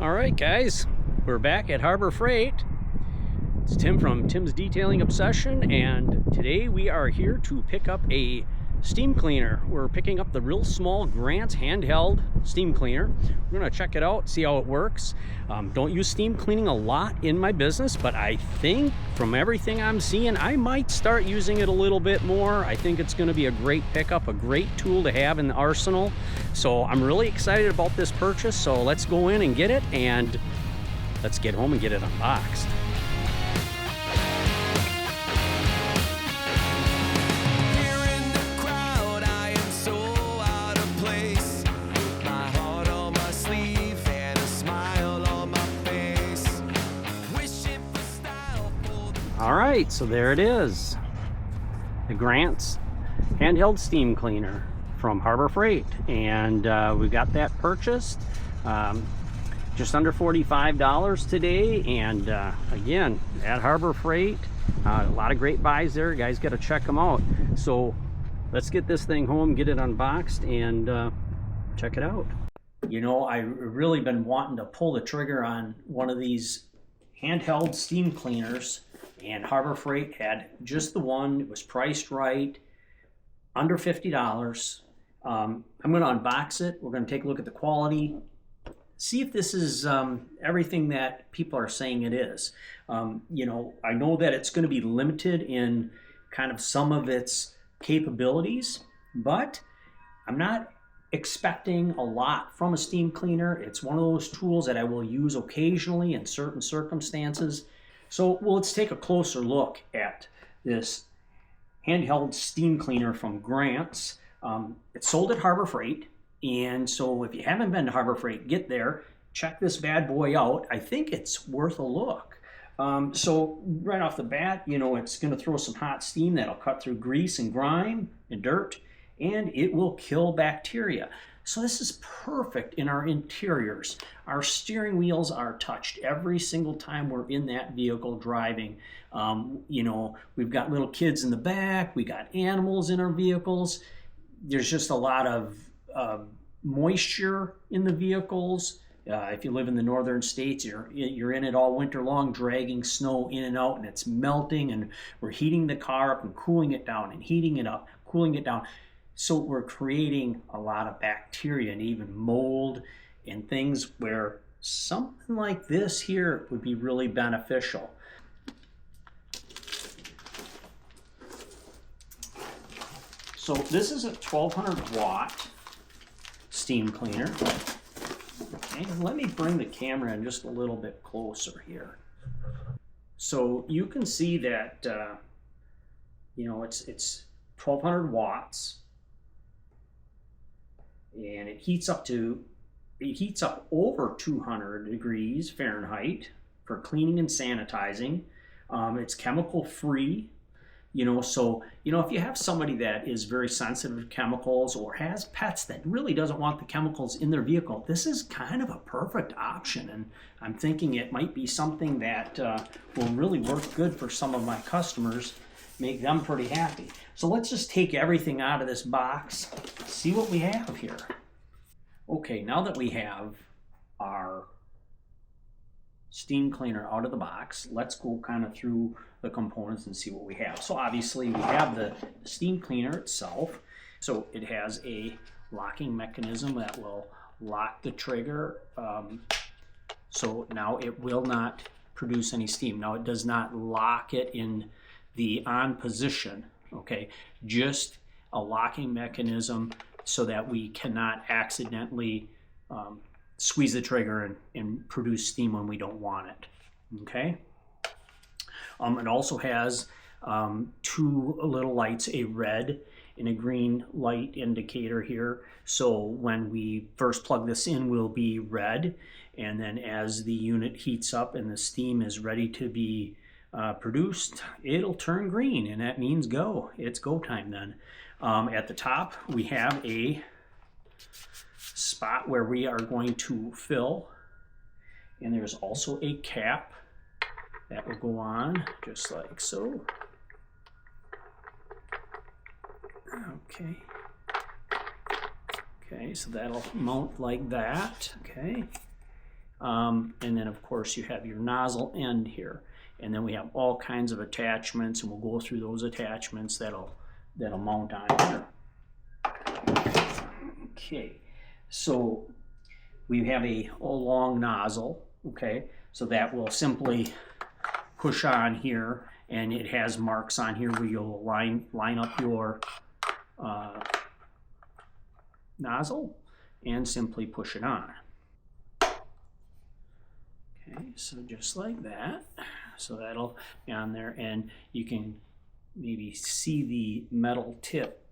All right, guys, we're back at Harbor Freight. It's Tim from Tim's Detailing Obsession, and today we are here to pick up a steam cleaner. We're picking up the real small Grant handheld steam cleaner. We're gonna check it out, see how it works. Don't use steam cleaning a lot in my business, but I think from everything I'm seeing, I might start using it a little bit more. I think it's gonna be a great pickup, a great tool to have in the arsenal. So I'm really excited about this purchase. So let's go in and get it, and let's get home and get it unboxed. All right, so there it is. The Grant's handheld steam cleaner from Harbor Freight. And we got that purchased just under $45 today. And again, at Harbor Freight, a lot of great buys there. You guys got to check them out. So let's get this thing home, get it unboxed, and check it out. You know, I've really been wanting to pull the trigger on one of these handheld steam cleaners, and Harbor Freight had just the one. It was priced right, under $50. I'm going to unbox it. We're going to take a look at the quality, see if this is everything that people are saying it is. You know, I know that it's going to be limited in kind of some of its capabilities, but I'm not expecting a lot from a steam cleaner. It's one of those tools that I will use occasionally in certain circumstances. So well, let's take a closer look at this handheld steam cleaner from Grant's. It's sold at Harbor Freight, and so if you haven't been to Harbor Freight, get there, check this bad boy out. I think it's worth a look. So right off the bat, you know, it's going to throw some hot steam that'll cut through grease and grime and dirt, and it will kill bacteria. So this is perfect in our interiors. Our steering wheels are touched every single time we're in that vehicle driving. You know, we've got little kids in the back, we got animals in our vehicles. There's just a lot of moisture in the vehicles. If you live in the northern states, you're in it all winter long, dragging snow in and out, and it's melting, and we're heating the car up and cooling it down, and heating it up, cooling it down. So we're creating a lot of bacteria and even mold and things where something like this here would be really beneficial. So this is a 1200 watt steam cleaner. Okay, let me bring the camera in just a little bit closer here. So you can see that, you know, it's 1200 watts. And it heats up over 200 degrees Fahrenheit for cleaning and sanitizing. It's chemical free, you know, so, you know, if you have somebody that is very sensitive to chemicals or has pets that really doesn't want the chemicals in their vehicle, this is kind of a perfect option. And I'm thinking it might be something that will really work good for some of my customers, make them pretty happy. So let's just take everything out of this box, see what we have here. Okay, now that we have our steam cleaner out of the box, let's go kind of through the components and see what we have. So obviously we have the steam cleaner itself. So it has a locking mechanism that will lock the trigger. So now it will not produce any steam. Now it does not lock it in the on position. Okay, just a locking mechanism so that we cannot accidentally squeeze the trigger and produce steam when we don't want it. Okay. It also has two little lights, a red and a green light indicator here. So when we first plug this in, will be red, and then as the unit heats up and the steam is ready to be produced, it'll turn green, and that means go. It's go time then. At the top, we have a spot where we are going to fill, and there's also a cap that will go on just like so. Okay. Okay, so that'll mount like that. Okay. And then of course you have your nozzle end here. And then we have all kinds of attachments, and we'll go through those attachments that'll mount on here. Okay, so we have a long nozzle, okay? So that will simply push on here, and it has marks on here where you'll line up your nozzle and simply push it on. Okay, so just like that. So that'll be on there, and you can maybe see the metal tip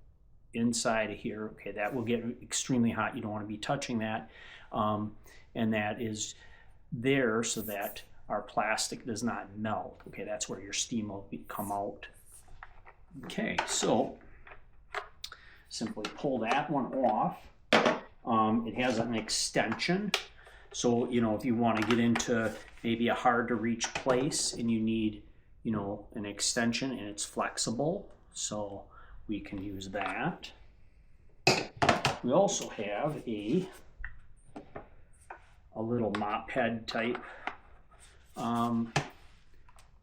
inside of here. Okay, that will get extremely hot. You don't want to be touching that. And that is there so that our plastic does not melt. Okay, that's where your steam will come out. Okay, so simply pull that one off. It has an extension. So, you know, if you want to get into maybe a hard to reach place and you need, you know, an extension and it's flexible, so we can use that. We also have a little mop head type,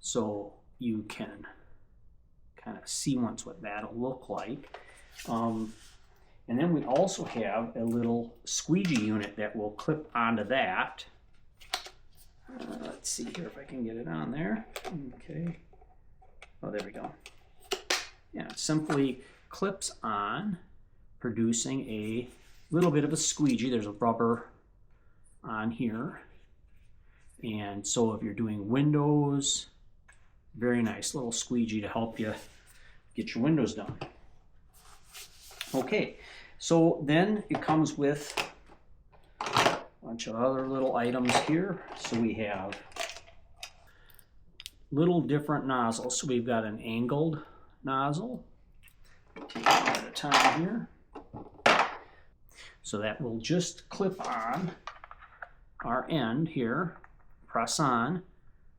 so you can kind of see once what that'll look like. And then we also have a little squeegee unit that will clip onto that. Let's see here if I can get it on there. Okay. Oh, there we go. Yeah, it simply clips on, producing a little bit of a squeegee. There's a rubber on here. And so if you're doing windows, very nice little squeegee to help you get your windows done. Okay, so then it comes with a bunch of other little items here. So we have little different nozzles. So we've got an angled nozzle. Take one at a time here. So that will just clip on our end here, press on, and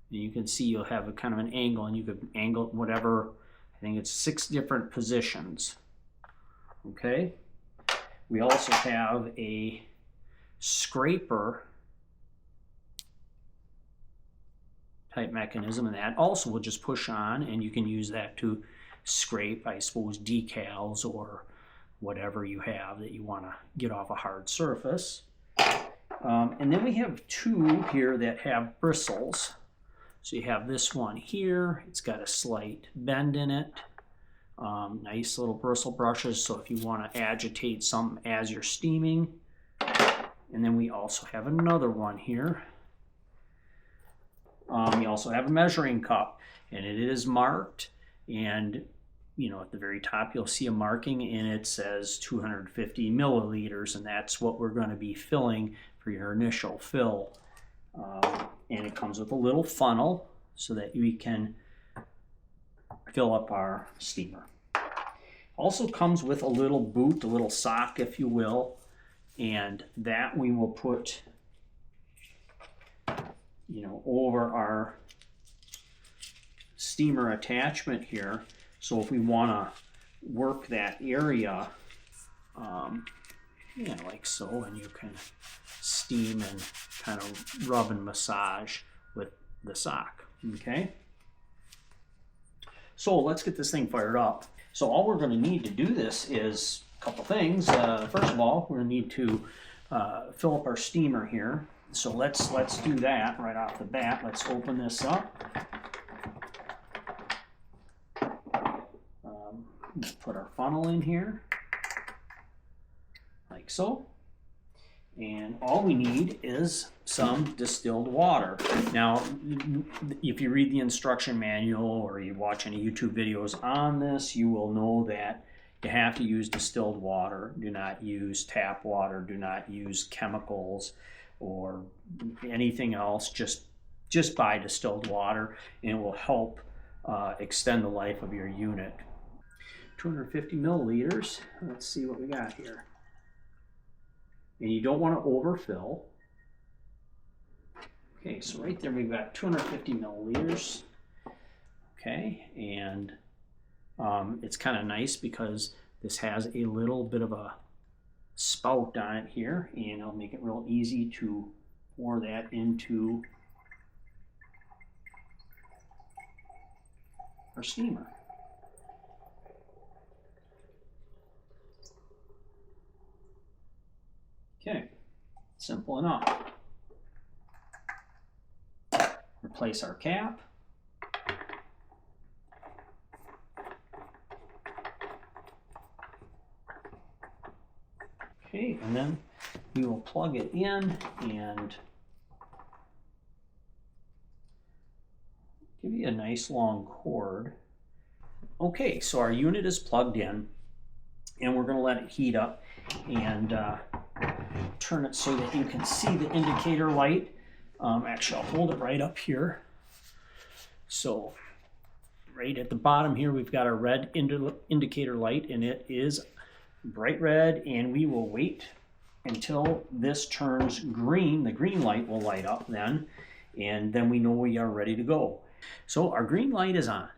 you can see you'll have a kind of an angle, and you could angle whatever, I think it's 6 different positions. Okay, we also have a scraper type mechanism, and that also will just push on, and you can use that to scrape, I suppose, decals or whatever you have that you want to get off a hard surface. And then we have 2 here that have bristles. So you have this one here, it's got a slight bend in it. Nice little bristle brushes, so if you want to agitate something as you're steaming. And then we also have another one here. We also have a measuring cup, and it is marked, and you know, at the very top you'll see a marking, and it says 250 milliliters, and that's what we're going to be filling for your initial fill. And it comes with a little funnel so that we can fill up our steamer. Also comes with a little boot, a little sock, if you will, and that we will put, you know, over our steamer attachment here. So if we want to work that area, yeah, like so, and you can steam and kind of rub and massage with the sock. Okay. So let's get this thing fired up. So all we're going to need to do this is a couple things. First of all, we're going to need to fill up our steamer here. So let's do that right off the bat. Let's open this up. Put our funnel in here, like so. And all we need is some distilled water. Now, if you read the instruction manual or you watch any YouTube videos on this, you will know that you have to use distilled water. Do not use tap water. Do not use chemicals or anything else. Just buy distilled water, and it will help extend the life of your unit. 250 milliliters. Let's see what we got here. And you don't want to overfill. Okay, so right there we've got 250 milliliters. Okay, and it's kind of nice because this has a little bit of a spout on it here, and it'll make it real easy to pour that into our steamer. Okay, simple enough. Replace our cap. Okay, and then we will plug it in and give you a nice long cord. Okay, so our unit is plugged in and we're going to let it heat up and turn it so that you can see the indicator light. Actually, I'll hold it right up here. So right at the bottom here, we've got our red indicator light, and it is bright red, and we will wait until this turns green. The green light will light up then, and then we know we are ready to go. So our green light is on,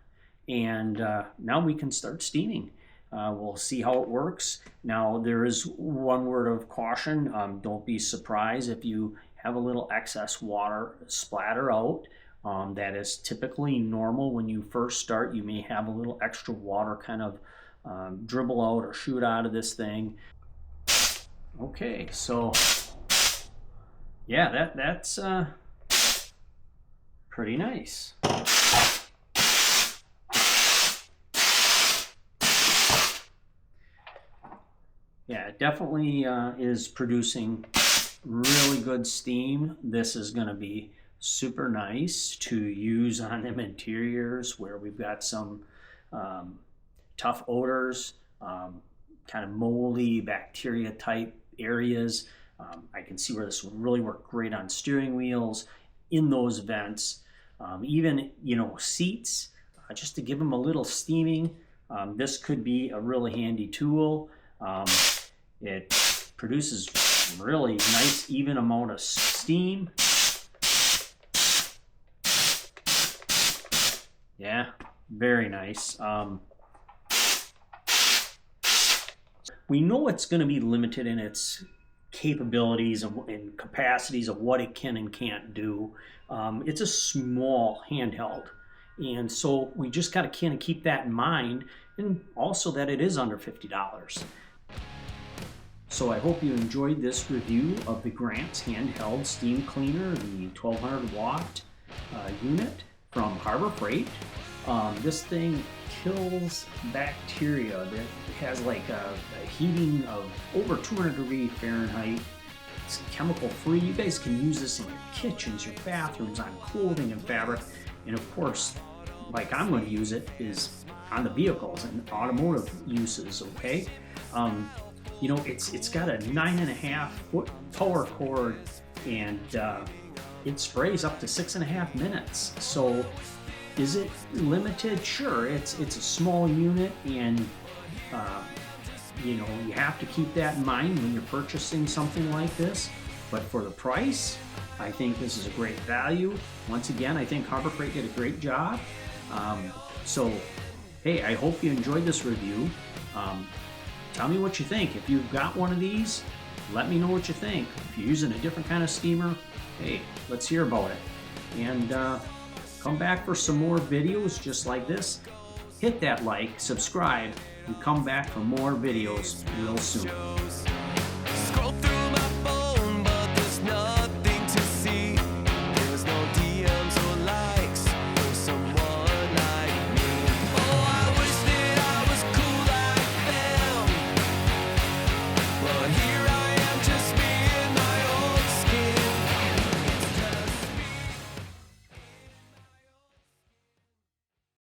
and now we can start steaming. We'll see how it works. Now, there is one word of caution. Don't be surprised if you have a little excess water splatter out. That is typically normal when you first start. You may have a little extra water kind of dribble out or shoot out of this thing. Okay, so yeah, that's pretty nice. Yeah, it definitely is producing really good steam. This is going to be super nice to use on them interiors where we've got some tough odors, kind of moldy bacteria type areas. I can see where this would really work great on steering wheels, in those vents, even, you know, seats, just to give them a little steaming. This could be a really handy tool. It produces really nice even amount of steam. Yeah, very nice. We know it's going to be limited in its capabilities and capacities of what it can and can't do. It's a small handheld, and so we just got to kind of keep that in mind, and also that it is under $50. So I hope you enjoyed this review of the Grant's Handheld Steam Cleaner, the 1200 watt unit from Harbor Freight. This thing kills bacteria. That has like a heating of over 200 degrees Fahrenheit. It's chemical free. You guys can use this in your kitchens, your bathrooms, on clothing and fabric. And of course, like I'm going to use it, is on the vehicles and automotive uses, okay? You know, it's got a 9.5 foot power cord, and it sprays up to 6.5 minutes. So is it limited? Sure, it's a small unit, and you know, you have to keep that in mind when you're purchasing something like this. But for the price, I think this is a great value. Once again, I think Harbor Freight did a great job. So, hey, I hope you enjoyed this review. Tell me what you think. If you've got one of these, let me know what you think. If you're using a different kind of steamer, hey, let's hear about it. And come back for some more videos just like this. Hit that like, subscribe, and come back for more videos real soon.